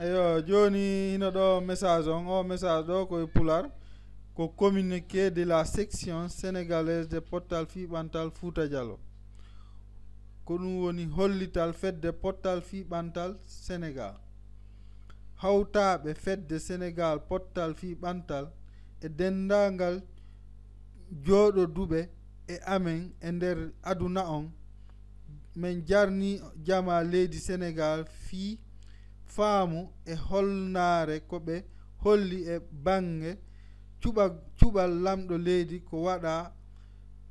eyo joni hino ɗo message on o message ɗo koye pular ko communiqué de la section sénégalaise de pottal fiɓantal Fouta Diallo ko ɗum woni hollital fedde pottal fiɓantal Sénégal hawtaɓe fedde Sénégal pottal fiɓantal e dendagal jooɗoduɓe e amen e nder aduna on min jarni jama leydi Sénégal fii faamu e holnare ko ɓe holli e bange cuɓal lamɗo leydi ko waɗa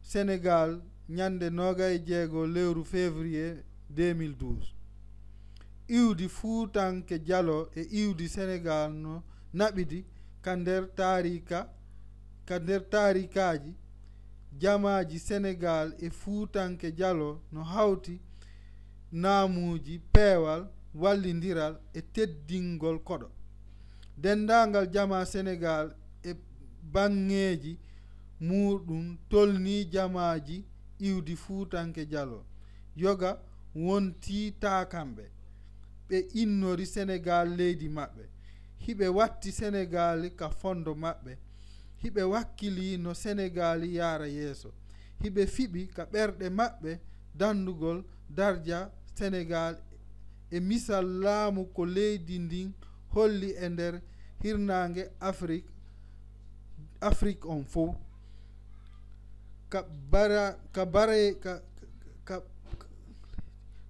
Sénégal ñande 26 lewru février 2012 iwdi Fuutanke Diallo e iwdi Sénégal no naɓidi ka nder tarikaji jamaji Sénégal e Fuutanke Diallo no hawti naamuji peewal wallidiral e teddingol koɗo dendagal jama Sénégal e bangeji muɗum tolni jamaji iwdi Fuutanke Diallo yoga wonti takamɓe ɓe innori Sénégal leydi maɓɓe hiɓe watti Sénégal ka fondo maɓɓe hiɓe wakkili no Sénégal yara yeeso hiɓe fiɓi ka ɓerɗe maɓɓe dandugol darja Sénégal e misal laamu ko leydi ndin holli e nder hirnange Afrique on fof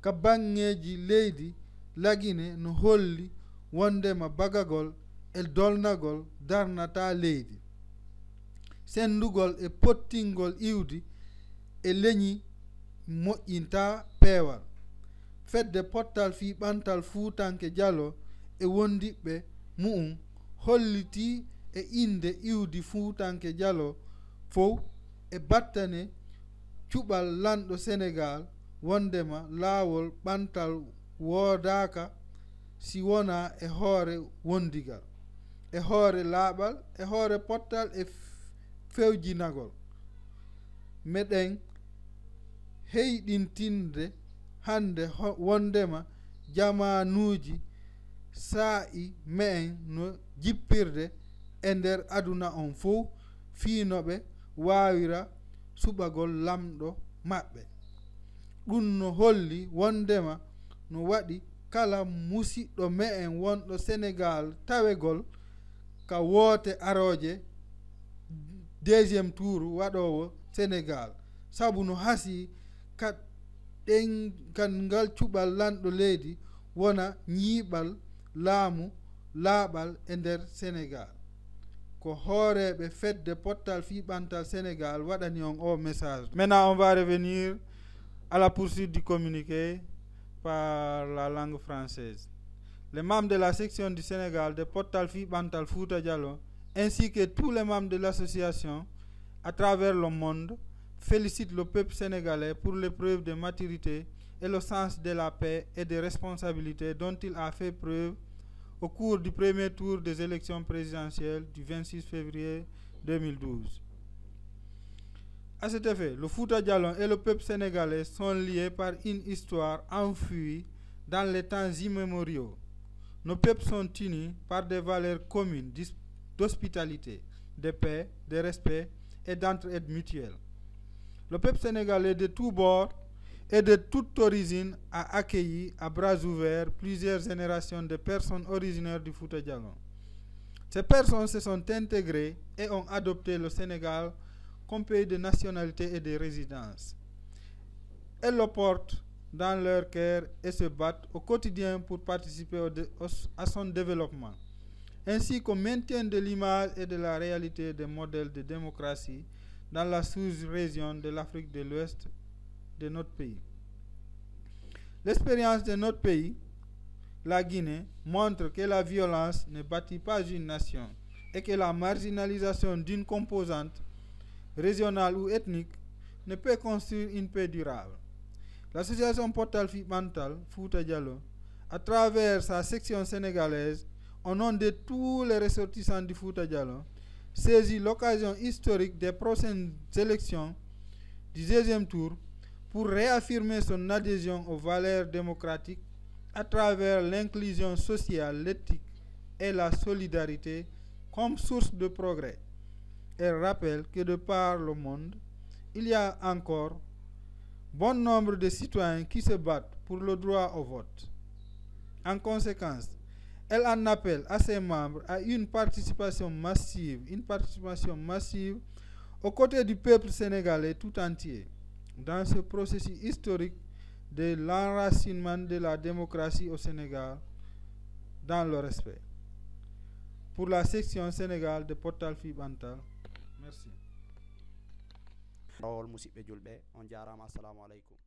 ka bangeji leydi lagine no holli wondema bagagol e dolnagol darnata leydi sendugol e pottingol iwdi e leñi moƴƴinta peewal fedde pottal fiɓantal Fuutanke Diallo e wondiɓe mu'um holliti e inde iwdi Fuutanke Diallo fof e battane cuɓal lanɗo Sénégal wondema laawol ɓantal woodaka si wona e hoore wondigal e hoore laaɓal e hoore pottal e fewjinagol meɗen heyɗintinde hande wondema jamanuji saa'i me'en no jippirde e nder aduna on fof fiinoɓe wawira suɓagol lamɗo maɓɓe ɗum no holli wondema no waɗi kala musidɗo me'en wonɗo Sénégal tawegol ka woote aroje deuxiéme tour waɗowo Sénégal sabu no hasi ka ngal cuɓal lanɗo leydi wona ñiiɓal laamu laaɓal e nder Sénégal ko hooreɓe fedde pottal fiɓantal Sénégal waɗani on o message. Maintenant on va revenir à la poursuite du communiqué par la langue française. Les membres de la section du Sénégal de pottal fiɓantal Fouta Diallo ainsi que tous les membres de l'association à travers le monde félicite le peuple sénégalais pour l'épreuve de maturité et le sens de la paix et des responsabilités dont il a fait preuve au cours du premier tour des élections présidentielles du 26 février 2012. À cet effet, le Fouta Diallo et le peuple sénégalais sont liés par une histoire enfouie dans les temps immémoriaux. Nos peuples sont unis par des valeurs communes d'hospitalité, de paix, de respect et d'entraide mutuelle. Le peuple sénégalais de tous bords et de toute origine a accueilli à bras ouverts plusieurs générations de personnes originaires du Fouta Diallo. Ces personnes se sont intégrées et ont adopté le Sénégal comme pays de nationalité et de résidence. Elles le portent dans leur cœur et se battent au quotidien pour participer à son développement, ainsi qu'au maintien de l'image et de la réalité des modèles de démocratie dans la sous-région de l'Afrique de l'Ouest de notre pays. L'expérience de notre pays, la Guinée, montre que la violence ne bâtit pas une nation et que la marginalisation d'une composante régionale ou ethnique ne peut construire une paix durable. L'association Pottal Fiɓantal Fouta Diallo, à travers sa section sénégalaise, au nom de tous les ressortissants du Fouta Diallo, saisit l'occasion historique des prochaines élections du deuxième tour pour réaffirmer son adhésion aux valeurs démocratiques à travers l'inclusion sociale, l'éthique et la solidarité comme source de progrès. Elle rappelle que de par le monde, il y a encore bon nombre de citoyens qui se battent pour le droit au vote. En conséquence, elle en appelle à ses membres à une participation massive aux côtés du peuple sénégalais tout entier dans ce processus historique de l'enracinement de la démocratie au Sénégal dans le respect. Pour la section Sénégal de Potal-Fib Antal, merci. Rawol musidɓe julɓe on jarama assalamu aleykum.